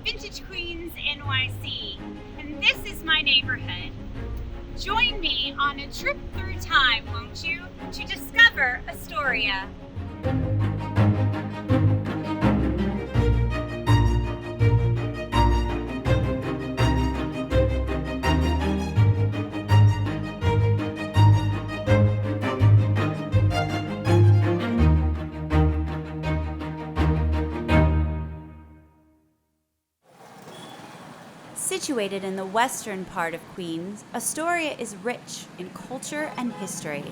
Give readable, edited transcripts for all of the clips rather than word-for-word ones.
Vintage Queens, NYC, and this is my neighborhood. Join me on a trip through time, won't you, to discover Astoria. Situated in the western part of Queens, Astoria is rich in culture and history.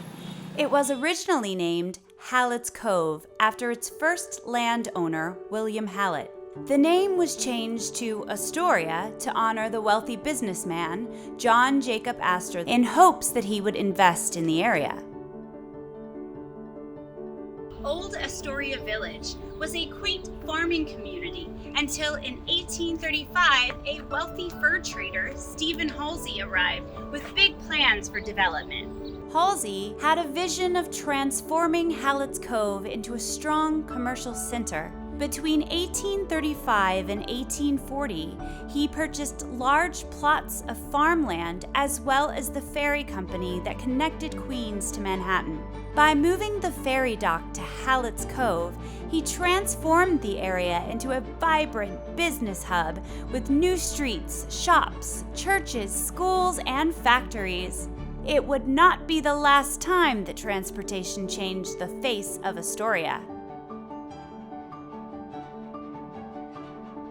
It was originally named Hallett's Cove after its first landowner, William Hallett. The name was changed to Astoria to honor the wealthy businessman, John Jacob Astor, in hopes that he would invest in the area. Old Astoria Village was a quaint farming community until in 1835 a wealthy fur trader, Stephen Halsey, arrived with big plans for development. Halsey had a vision of transforming Hallett's Cove into a strong commercial center. Between 1835 and 1840, he purchased large plots of farmland as well as the ferry company that connected Queens to Manhattan. By moving the ferry dock to Hallett's Cove, he transformed the area into a vibrant business hub with new streets, shops, churches, schools, and factories. It would not be the last time that transportation changed the face of Astoria.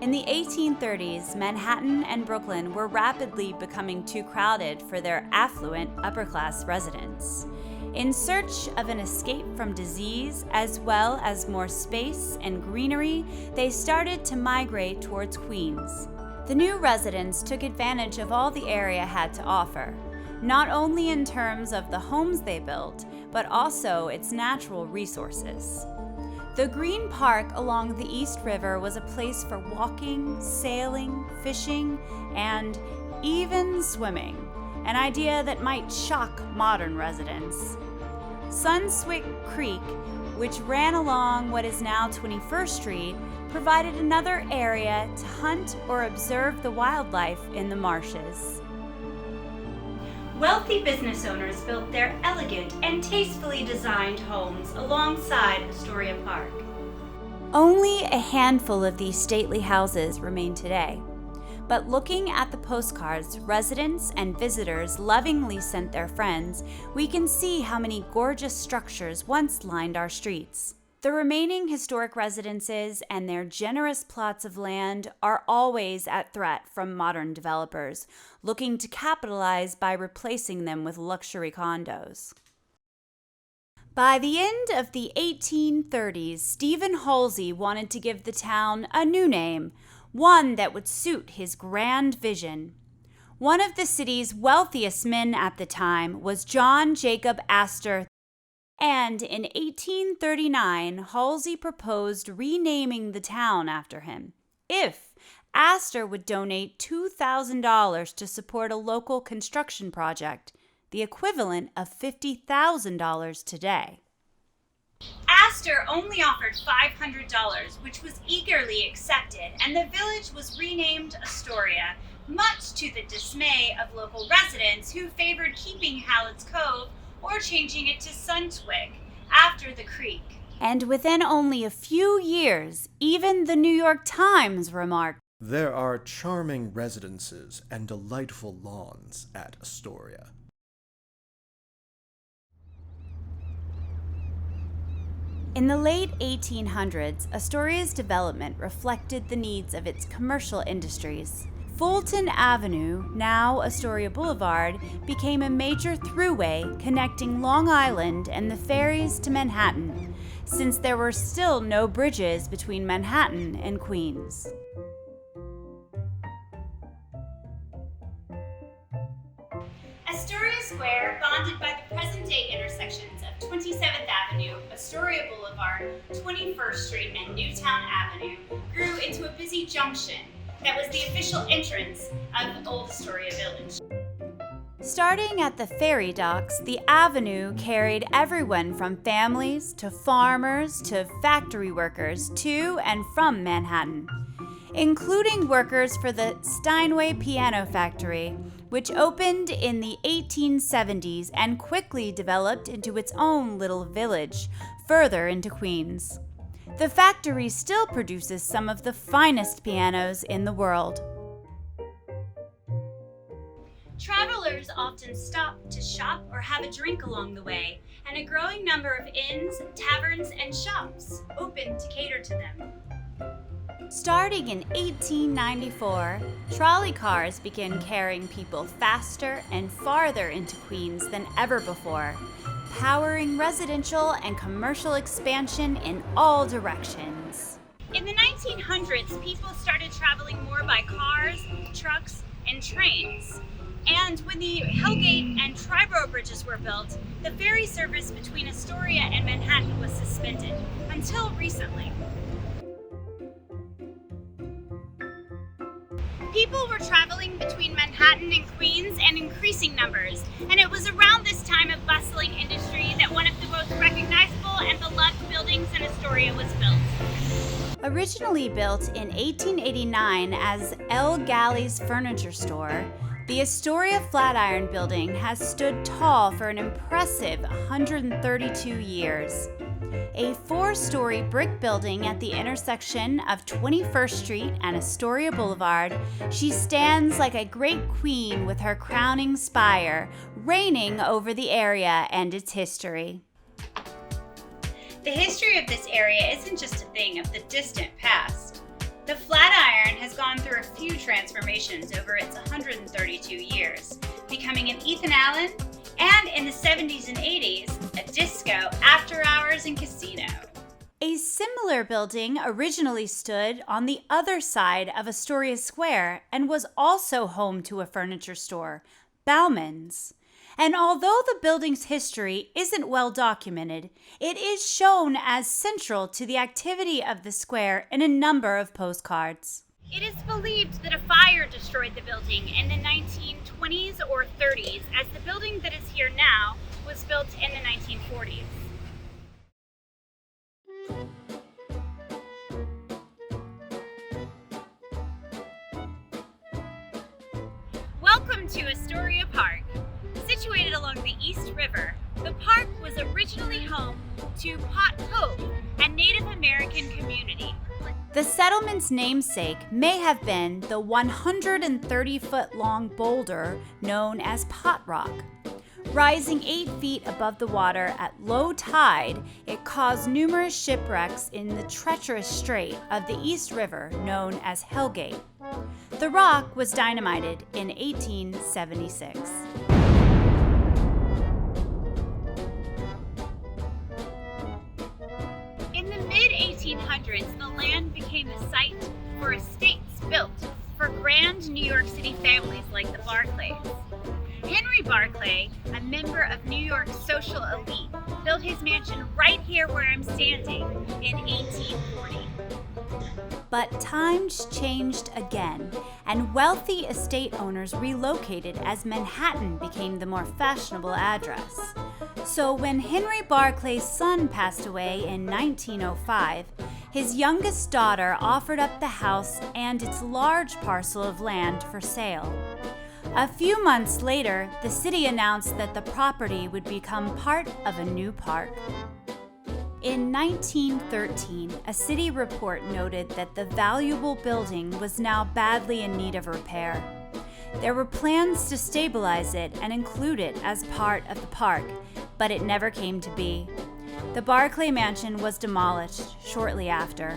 In the 1830s, Manhattan and Brooklyn were rapidly becoming too crowded for their affluent upper-class residents. In search of an escape from disease as well as more space and greenery, they started to migrate towards Queens. The new residents took advantage of all the area had to offer, not only in terms of the homes they built, but also its natural resources. The Green Park along the East River was a place for walking, sailing, fishing, and even swimming, an idea that might shock modern residents. Sunswick Creek, which ran along what is now 21st Street, provided another area to hunt or observe the wildlife in the marshes. Wealthy business owners built their elegant and tastefully designed homes alongside Astoria Park. Only a handful of these stately houses remain today. But looking at the postcards residents and visitors lovingly sent their friends, we can see how many gorgeous structures once lined our streets. The remaining historic residences and their generous plots of land are always at threat from modern developers, looking to capitalize by replacing them with luxury condos. By the end of the 1830s, Stephen Halsey wanted to give the town a new name, one that would suit his grand vision. One of the city's wealthiest men at the time was John Jacob Astor, and in 1839, Halsey proposed renaming the town after him, if Astor would donate $2,000 to support a local construction project, the equivalent of $50,000 today. Astor only offered $500, which was eagerly accepted, and the village was renamed Astoria, much to the dismay of local residents who favored keeping Hallett's Cove or changing it to Sunswick after the creek. And within only a few years, even the New York Times remarked, "There are charming residences and delightful lawns at Astoria." In the late 1800s, Astoria's development reflected the needs of its commercial industries. Fulton Avenue, now Astoria Boulevard, became a major throughway connecting Long Island and the ferries to Manhattan, since there were still no bridges between Manhattan and Queens. Astoria Square, bonded by the present-day intersections of 27th Avenue, Astoria Boulevard, 21st Street, and Newtown Avenue, grew into a busy junction that was the official entrance of Old Astoria Village. Starting at the ferry docks, the avenue carried everyone from families to farmers to factory workers to and from Manhattan. including workers for the Steinway Piano Factory, which opened in the 1870s and quickly developed into its own little village further into Queens. The factory still produces some of the finest pianos in the world. Travelers often stop to shop or have a drink along the way, and a growing number of inns, taverns, and shops open to cater to them. Starting in 1894, trolley cars began carrying people faster and farther into Queens than ever before, powering residential and commercial expansion in all directions. In the 1900s, people started traveling more by cars, trucks, and trains. And when the Hellgate and Triborough bridges were built, the ferry service between Astoria and Manhattan was suspended, until recently. People were traveling between Manhattan and Queens in increasing numbers, and it was around this time of bustling industry that one of the most recognizable and beloved buildings in Astoria was built. Originally built in 1889 as L. Galley's Furniture Store, the Astoria Flatiron Building has stood tall for an impressive 132 years. A 4-story brick building at the intersection of 21st Street and Astoria Boulevard, she stands like a great queen with her crowning spire, reigning over the area and its history. The history of this area isn't just a thing of the distant past. The Flatiron has gone through a few transformations over its 132 years, becoming an Ethan Allen, and in the 70s and 80s, a disco, after-hours, and casino. A similar building originally stood on the other side of Astoria Square and was also home to a furniture store, Bauman's. And although the building's history isn't well documented, it is shown as central to the activity of the square in a number of postcards. It is believed that a fire destroyed the building in the 1920s or 30s, as the building that is here now was built in the 1940s. Welcome to Astoria Park. Situated along the East River, the park was originally home to Pot Hope, a Native American community. The settlement's namesake may have been the 130-foot-long boulder known as Pot Rock. Rising 8 feet above the water at low tide, it caused numerous shipwrecks in the treacherous strait of the East River known as Hellgate. The rock was dynamited in 1876. In the mid-1800s, the land became the site for estates built for grand New York City families like the Barclays. Henry Barclay, a member of New York's social elite, built his mansion right here where I'm standing in 1840. But times changed again, and wealthy estate owners relocated as Manhattan became the more fashionable address. So when Henry Barclay's son passed away in 1905, his youngest daughter offered up the house and its large parcel of land for sale. A few months later, the city announced that the property would become part of a new park. In 1913, a city report noted that the valuable building was now badly in need of repair. There were plans to stabilize it and include it as part of the park, but it never came to be. The Barclay Mansion was demolished shortly after.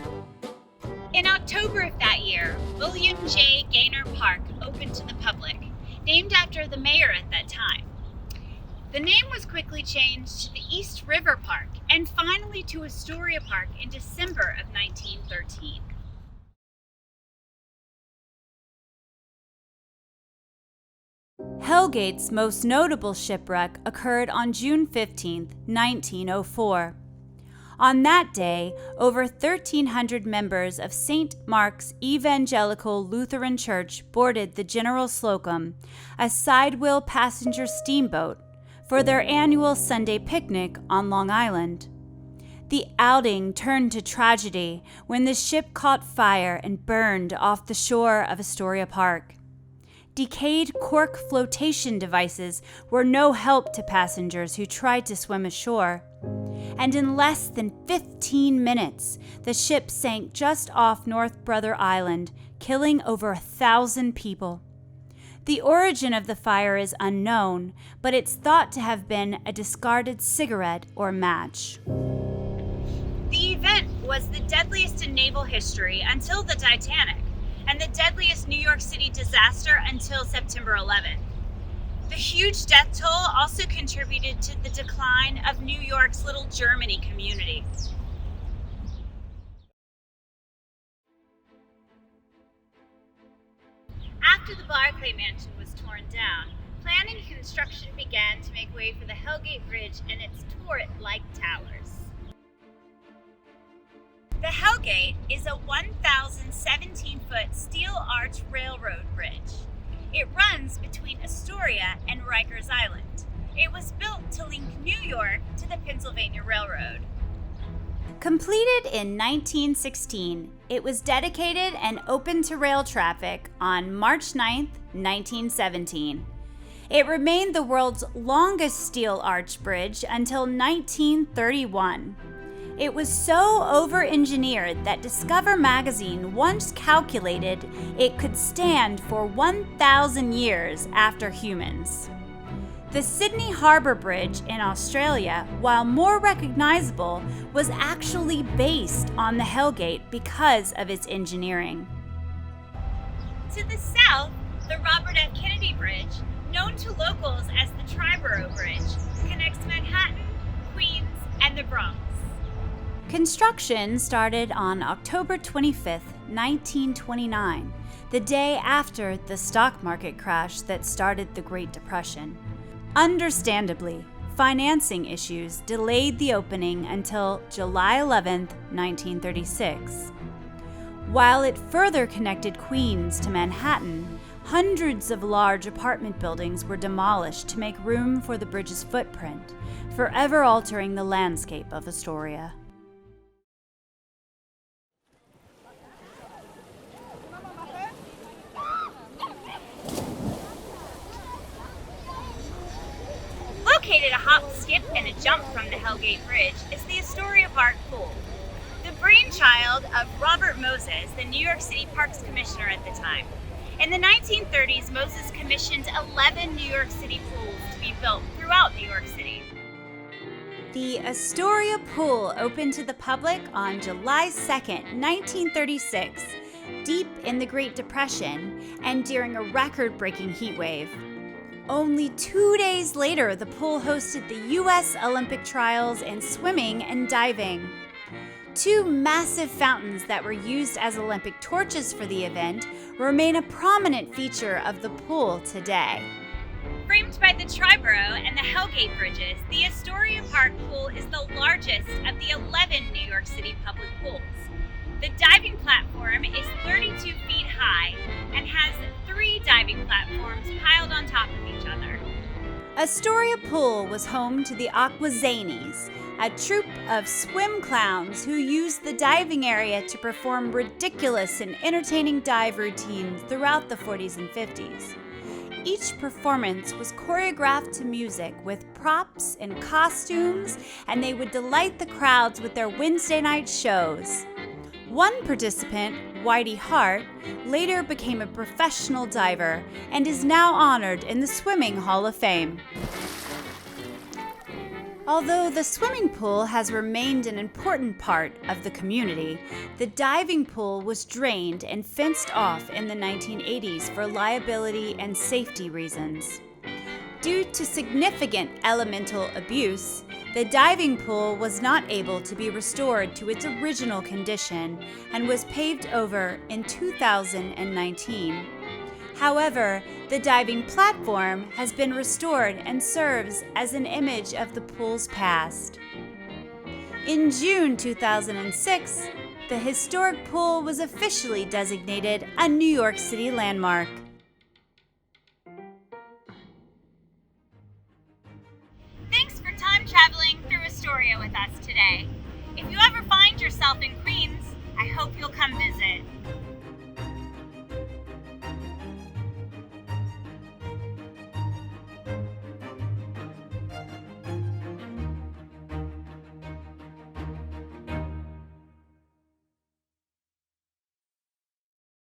In October of that year, William J. Gaynor Park opened to the public, named after the mayor at that time. The name was quickly changed to the East River Park and finally to Astoria Park in December of 1913. Hellgate's most notable shipwreck occurred on June 15, 1904. On that day, over 1,300 members of St. Mark's Evangelical Lutheran Church boarded the General Slocum, a sidewheel passenger steamboat, for their annual Sunday picnic on Long Island. The outing turned to tragedy when the ship caught fire and burned off the shore of Astoria Park. Decayed cork flotation devices were no help to passengers who tried to swim ashore. And in less than 15 minutes, the ship sank just off North Brother Island, killing over 1,000 people. The origin of the fire is unknown, but it's thought to have been a discarded cigarette or match. The event was the deadliest in naval history until the Titanic, and the deadliest New York City disaster until September 11th. The huge death toll also contributed to the decline of New York's Little Germany community. After the Barclay Mansion was torn down, planning and construction began to make way for the Hellgate Bridge and its turret-like towers. The Hellgate is a 1,017-foot steel arch railroad bridge. It runs between Astoria and Rikers Island. It was built to link New York to the Pennsylvania Railroad. Completed in 1916, it was dedicated and opened to rail traffic on March 9, 1917. It remained the world's longest steel arch bridge until 1931. It was so over-engineered that Discover magazine once calculated it could stand for 1,000 years after humans. The Sydney Harbour Bridge in Australia, while more recognizable, was actually based on the Hellgate because of its engineering. To the south, the Robert F. Kennedy Bridge, known to locals as the Triborough Bridge, connects Manhattan, Queens, and the Bronx. Construction started on October 25, 1929, the day after the stock market crash that started the Great Depression. Understandably, financing issues delayed the opening until July 11, 1936. While it further connected Queens to Manhattan, hundreds of large apartment buildings were demolished to make room for the bridge's footprint, forever altering the landscape of Astoria. Located a hop, skip, and a jump from the Hellgate Bridge is the Astoria Park Pool. The brainchild of Robert Moses, the New York City Parks Commissioner at the time. In the 1930s, Moses commissioned 11 New York City pools to be built throughout New York City. The Astoria Pool opened to the public on July 2, 1936, deep in the Great Depression and during a record-breaking heat wave. Only 2 days later, the pool hosted the U.S. Olympic trials in swimming and diving. Two massive fountains that were used as Olympic torches for the event remain a prominent feature of the pool today. Framed by the Triborough and the Hellgate Bridges, the Astoria Park Pool is the largest of the 11 New York City public pools. The diving platform is 32 feet high and has 3 diving platforms piled on top of each other. Astoria Pool was home to the Aquazanis, a troupe of swim clowns who used the diving area to perform ridiculous and entertaining dive routines throughout the 40s and 50s. Each performance was choreographed to music with props and costumes, and they would delight the crowds with their Wednesday night shows. One participant, Whitey Hart, later became a professional diver and is now honored in the Swimming Hall of Fame. Although the swimming pool has remained an important part of the community, the diving pool was drained and fenced off in the 1980s for liability and safety reasons. Due to significant elemental abuse, the diving pool was not able to be restored to its original condition and was paved over in 2019. However, the diving platform has been restored and serves as an image of the pool's past. In June 2006, the historic pool was officially designated a New York City landmark. Thanks for time traveling through Astoria with us today. If if you ever find